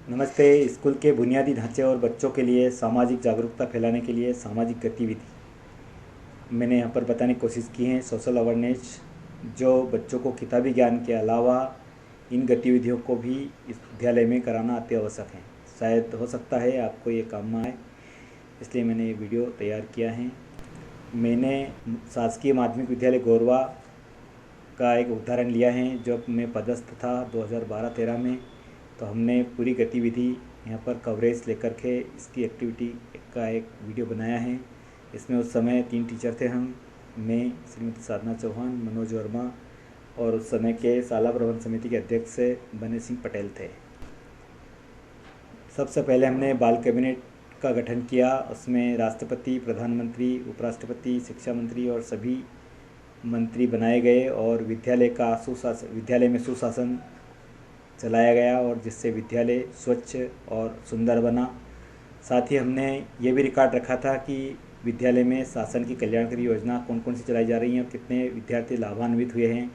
नमस्ते। स्कूल के बुनियादी ढांचे और बच्चों के लिए सामाजिक जागरूकता फैलाने के लिए सामाजिक गतिविधि मैंने यहाँ पर बताने की कोशिश की है। सोशल अवेयरनेस जो बच्चों को किताबी ज्ञान के अलावा इन गतिविधियों को भी इस विद्यालय में कराना अति आवश्यक है। शायद हो सकता है आपको ये काम में आए, इसलिए मैंने ये वीडियो तैयार किया है। मैंने शासकीय माध्यमिक विद्यालय गोरवा का एक उदाहरण लिया है। जब मैं पदस्थ था 2012-13 में, तो हमने पूरी गतिविधि यहाँ पर कवरेज लेकर के इसकी एक्टिविटी का एक वीडियो बनाया है। इसमें उस समय 3 टीचर थे मैं, श्रीमती साधना चौहान, मनोज वर्मा और उस समय के शाला प्रबंधन समिति के अध्यक्ष बने सिंह पटेल थे। सबसे पहले हमने बाल कैबिनेट का गठन किया। उसमें राष्ट्रपति, प्रधानमंत्री, उपराष्ट्रपति, शिक्षा मंत्री और सभी मंत्री बनाए गए और विद्यालय में सुशासन चलाया गया और जिससे विद्यालय स्वच्छ और सुंदर बना। साथ ही हमने ये भी रिकॉर्ड रखा था कि विद्यालय में शासन की कल्याणकारी योजना कौन कौन सी चलाई जा रही हैं और कितने विद्यार्थी लाभान्वित हुए हैं।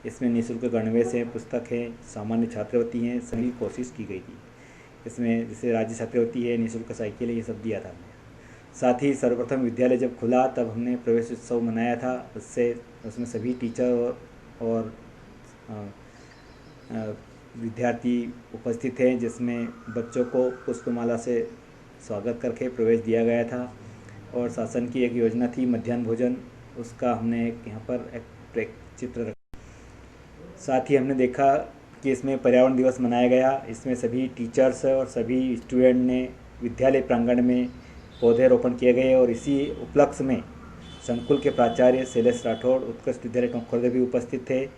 इसमें निःशुल्क गणवेश है, पुस्तक है, सामान्य छात्रवृत्ति हैं, सभी कोशिश की गई थी। इसमें जैसे राज्य छात्रवृत्ति है, निःशुल्क साइकिल है, ये सब दिया था हमने। साथ ही सर्वप्रथम विद्यालय जब खुला तब हमने प्रवेश उत्सव मनाया था। उसमें सभी टीचर और विद्यार्थी उपस्थित थे, जिसमें बच्चों को पुष्पमाला से स्वागत करके प्रवेश दिया गया था। और शासन की एक योजना थी मध्याह्न भोजन, उसका हमने यहाँ पर एक चित्र रखा। साथ ही हमने देखा कि इसमें पर्यावरण दिवस मनाया गया। इसमें सभी टीचर्स और सभी स्टूडेंट ने विद्यालय प्रांगण में पौधे रोपण किए गए और इसी उपलक्ष्य में संकुल के प्राचार्य शैलेश राठौड़, उत्कृष्ट विद्यालय टोंकखुर्द भी उपस्थित थे।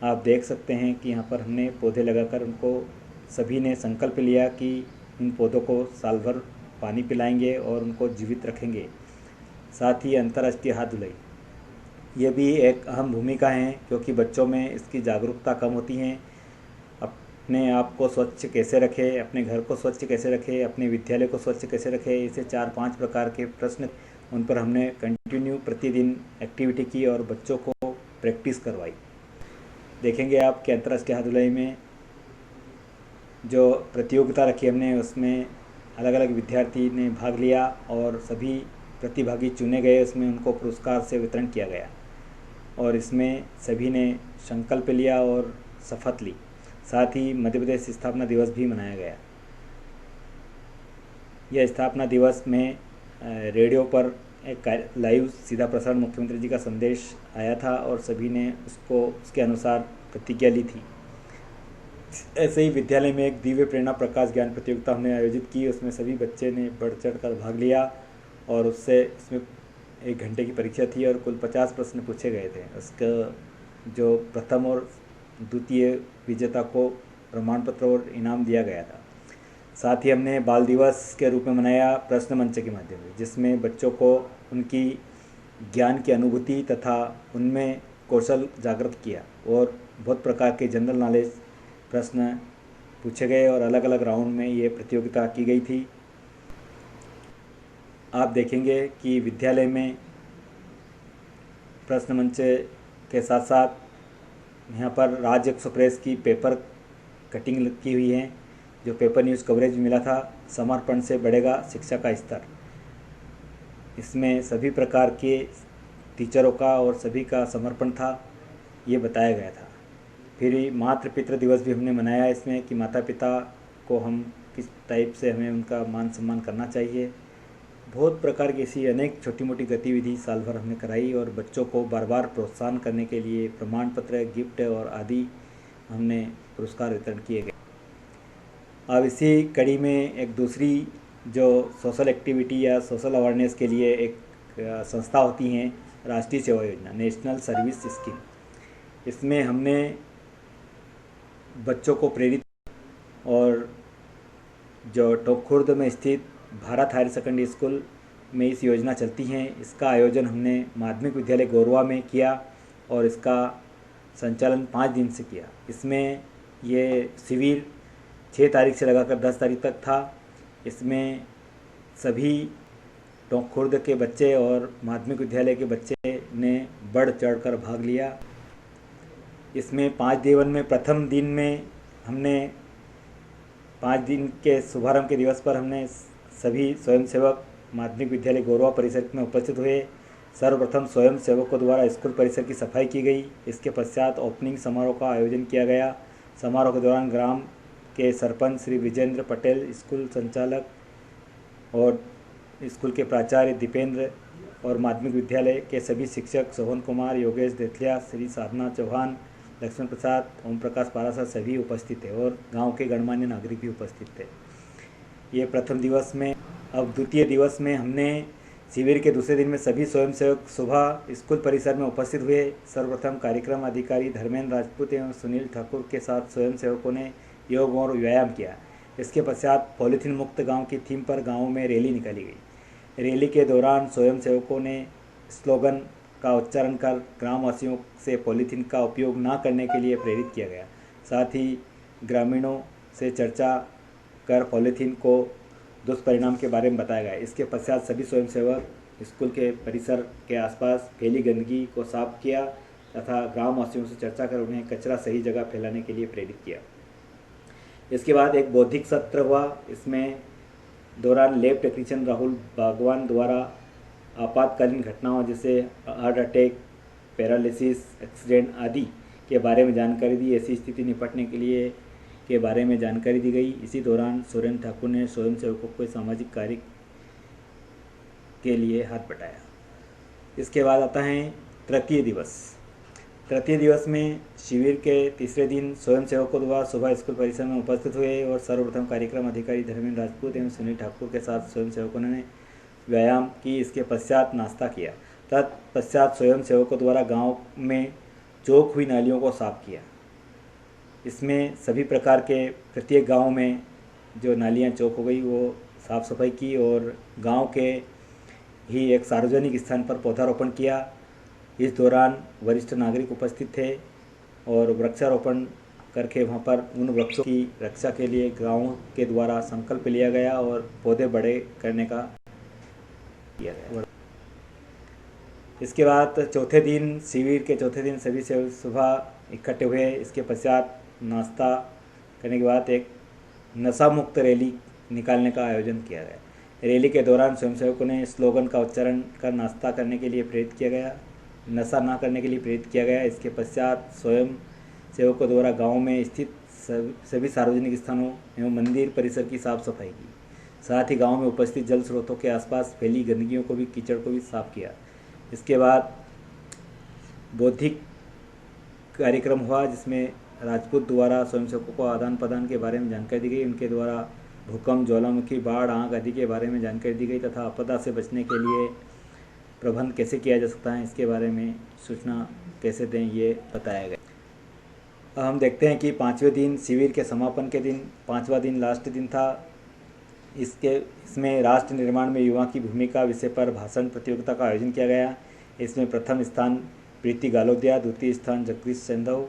आप देख सकते हैं कि यहाँ पर हमने पौधे लगाकर उनको सभी ने संकल्प लिया कि इन पौधों को साल भर पानी पिलाएंगे और उनको जीवित रखेंगे। साथ ही अंतर्राष्ट्रीय हाथ धुलाई, ये भी एक अहम भूमिका है क्योंकि बच्चों में इसकी जागरूकता कम होती है। अपने आप को स्वच्छ कैसे रखें, अपने घर को स्वच्छ कैसे रखें, अपने विद्यालय को स्वच्छ कैसे रखें, ऐसे 4-5 प्रकार के प्रश्न, उन पर हमने कंटिन्यू प्रतिदिन एक्टिविटी की और बच्चों को प्रैक्टिस करवाई। देखेंगे आप कि अंतर्राष्ट्रीय हाथ धुलाई में जो प्रतियोगिता रखी हमने, उसमें अलग अलग विद्यार्थी ने भाग लिया और सभी प्रतिभागी चुने गए। उसमें उनको पुरस्कार से वितरण किया गया और इसमें सभी ने संकल्प लिया और शपथ ली। साथ ही मध्य प्रदेश स्थापना दिवस भी मनाया गया। यह स्थापना दिवस में रेडियो पर एक लाइव सीधा प्रसारण मुख्यमंत्री जी का संदेश आया था और सभी ने उसके अनुसार प्रतिज्ञा ली थी। ऐसे ही विद्यालय में एक दिव्य प्रेरणा प्रकाश ज्ञान प्रतियोगिता हमने आयोजित की। उसमें सभी बच्चे ने बढ़ चढ़ कर भाग लिया और इसमें 1 घंटे की परीक्षा थी और कुल 50 प्रश्न पूछे गए थे। उसका जो प्रथम और द्वितीय विजेता को प्रमाण पत्र और इनाम दिया गया था। साथ ही हमने बाल दिवस के रूप में मनाया प्रश्न मंच के माध्यम से, जिसमें बच्चों को उनकी ज्ञान की अनुभूति तथा उनमें कौशल जागृत किया और बहुत प्रकार के जनरल नॉलेज प्रश्न पूछे गए और अलग अलग राउंड में ये प्रतियोगिता की गई थी। आप देखेंगे कि विद्यालय में प्रश्न मंच के साथ साथ यहाँ पर राज्य एक्सप्रेस की पेपर कटिंग की हुई है, जो पेपर न्यूज़ कवरेज मिला था। समर्पण से बढ़ेगा शिक्षा का स्तर, इसमें सभी प्रकार के टीचरों का और सभी का समर्पण था, ये बताया गया था। फिर मातृ पितृ दिवस भी हमने मनाया इसमें कि माता पिता को हम किस टाइप से हमें उनका मान सम्मान करना चाहिए। बहुत प्रकार की ऐसी अनेक छोटी मोटी गतिविधि साल भर हमने कराई और बच्चों को बार बार प्रोत्साहन करने के लिए प्रमाण पत्र, गिफ्ट और आदि हमने पुरस्कार वितरण किए गए। अब इसी कड़ी में एक दूसरी जो सोशल एक्टिविटी या सोशल अवेयरनेस के लिए एक संस्था होती हैं, राष्ट्रीय सेवा योजना, नेशनल सर्विस स्कीम। इसमें हमने बच्चों को प्रेरित और जो टोंकखुर्द में स्थित भारत हायर सेकेंडरी स्कूल में इस योजना चलती हैं, इसका आयोजन हमने माध्यमिक विद्यालय गोरवा में किया और इसका संचालन 5 दिन से किया। इसमें ये शिविर 6 तारीख से लगाकर 10 तारीख तक था। इसमें सभी टोंकखुर्द के बच्चे और माध्यमिक विद्यालय के बच्चे ने बढ़ चढ़कर भाग लिया। इसमें 5 दिन में प्रथम दिन में हमने 5 दिन के शुभारंभ के दिवस पर हमने सभी स्वयंसेवक माध्यमिक विद्यालय गौरवा परिसर में उपस्थित हुए। सर्वप्रथम स्वयं सेवकों द्वारा स्कूल परिसर की सफाई की गई। इसके पश्चात ओपनिंग समारोह का आयोजन किया गया। समारोह के दौरान ग्राम के सरपंच श्री विजेंद्र पटेल, स्कूल संचालक और स्कूल के प्राचार्य दीपेंद्र और माध्यमिक विद्यालय के सभी शिक्षक सोहन कुमार, योगेश देथलिया, श्री साधना चौहान, लक्ष्मण प्रसाद, ओम प्रकाश पारासर सभी उपस्थित थे और गांव के गणमान्य नागरिक भी उपस्थित थे। ये प्रथम दिवस में। अब द्वितीय दिवस में हमने शिविर के दूसरे दिन में सभी स्वयंसेवक सुबह स्कूल परिसर में उपस्थित हुए। सर्वप्रथम कार्यक्रम अधिकारी धर्मेंद्र राजपूत एवं सुनील ठाकुर के साथ स्वयंसेवकों ने योग और व्यायाम किया। इसके पश्चात पॉलीथीन मुक्त गांव की थीम पर गांव में रैली निकाली गई। रैली के दौरान स्वयंसेवकों ने स्लोगन का उच्चारण कर ग्रामवासियों से पॉलीथीन का उपयोग न करने के लिए प्रेरित किया गया। साथ ही ग्रामीणों से चर्चा कर पॉलीथीन को दुष्परिणाम के बारे में बताया गया। इसके पश्चात सभी स्वयंसेवक स्कूल के परिसर के आसपास फैली गंदगी को साफ किया तथा ग्रामवासियों से चर्चा कर उन्हें कचरा सही जगह फैलाने के लिए प्रेरित किया। इसके बाद एक बौद्धिक सत्र हुआ। इसमें दौरान लैब टेक्नीशियन राहुल बागवान द्वारा आपातकालीन घटनाओं जैसे हार्ट अटैक, पैरालिसिस, एक्सीडेंट आदि के बारे में जानकारी दी। ऐसी स्थिति निपटने के बारे में जानकारी दी गई। इसी दौरान सुरेन ठाकुर ने स्वयंसेवकों को सामाजिक कार्य के लिए हाथ बटाया। इसके बाद आता है तृतीय दिवस। तृतीय दिवस में शिविर के तीसरे दिन स्वयंसेवकों द्वारा सुबह स्कूल परिसर में उपस्थित हुए और सर्वप्रथम कार्यक्रम अधिकारी धर्मेंद्र राजपूत एवं सुनील ठाकुर के साथ स्वयंसेवकों ने व्यायाम की। इसके पश्चात नाश्ता किया। तत्पश्चात स्वयंसेवकों द्वारा गांव में चौक हुई नालियों को साफ किया। इसमें सभी प्रकार के प्रत्येक गांव में जो नालियां चौक हो गई वो साफ़ सफाई की और गांव के ही एक सार्वजनिक स्थान पर पौधारोपण किया। इस दौरान वरिष्ठ नागरिक उपस्थित थे और वृक्षारोपण करके वहां पर उन वृक्षों की रक्षा के लिए गांव के द्वारा संकल्प लिया गया और पौधे बड़े करने का किया गया। इसके बाद चौथे दिन, शिविर के चौथे दिन सभी से सुबह इकट्ठे हुए। इसके पश्चात नाश्ता करने के बाद एक नशा मुक्त रैली निकालने का आयोजन किया गया। रैली के दौरान स्वयंसेवकों ने स्लोगन का उच्चारण कर नाश्ता करने के लिए प्रेरित किया गया, नशा ना करने के लिए प्रेरित किया गया। इसके पश्चात स्वयं सेवकों द्वारा गांव में स्थित सभी सार्वजनिक स्थानों एवं मंदिर परिसर की साफ सफाई की। साथ ही गांव में उपस्थित जल स्रोतों के आसपास फैली गंदगियों को भी, कीचड़ को भी साफ किया। इसके बाद बौद्धिक कार्यक्रम हुआ जिसमें राजपूत द्वारा स्वयंसेवकों को आदान प्रदान के बारे में जानकारी दी गई। उनके द्वारा भूकंप, ज्वालामुखी, बाढ़, आग आदि के बारे में जानकारी दी गई तथा आपदा से बचने के लिए प्रबंध कैसे किया जा सकता है, इसके बारे में सूचना कैसे दें, ये बताया गया। अब हम देखते हैं कि 5वें दिन, शिविर के समापन के दिन, 5वां दिन लास्ट दिन था। इसमें राष्ट्र निर्माण में युवा की भूमिका विषय पर भाषण प्रतियोगिता का आयोजन किया गया। इसमें प्रथम स्थान प्रीति गालोदिया, द्वितीय स्थान जगदीश सेंधव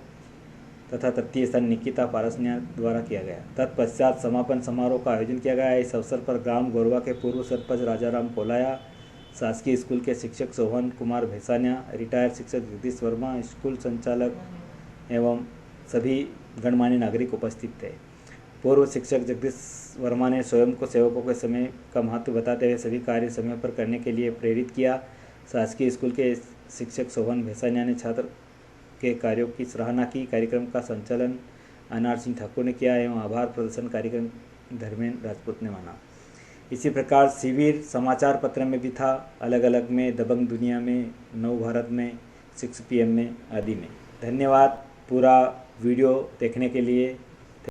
तथा तृतीय स्थान निकिता पारसनिया द्वारा किया गया। तत्पश्चात समापन समारोह का आयोजन किया गया। इस अवसर पर ग्राम गौरवा के पूर्व सरपंच राजाराम कोलाया, शासकीय स्कूल के शिक्षक सोहन कुमार भैसानिया, रिटायर्ड शिक्षक जगदीश वर्मा, स्कूल संचालक एवं सभी गणमान्य नागरिक उपस्थित थे। पूर्व शिक्षक जगदीश वर्मा ने स्वयं को सेवकों के समय का महत्व बताते हुए सभी कार्य समय पर करने के लिए प्रेरित किया। शासकीय स्कूल के शिक्षक सोहन भैसानिया ने छात्र के कार्यों की सराहना की। कार्यक्रम का संचालन अनार सिंह ठाकुर ने किया एवं आभार प्रदर्शन कार्यक्रम धर्मेंद्र राजपूत ने माना। इसी प्रकार शिविर समाचार पत्र में भी था, अलग अलग में, दबंग दुनिया में, नव भारत में, 6 PM में आदि में। धन्यवाद पूरा वीडियो देखने के लिए।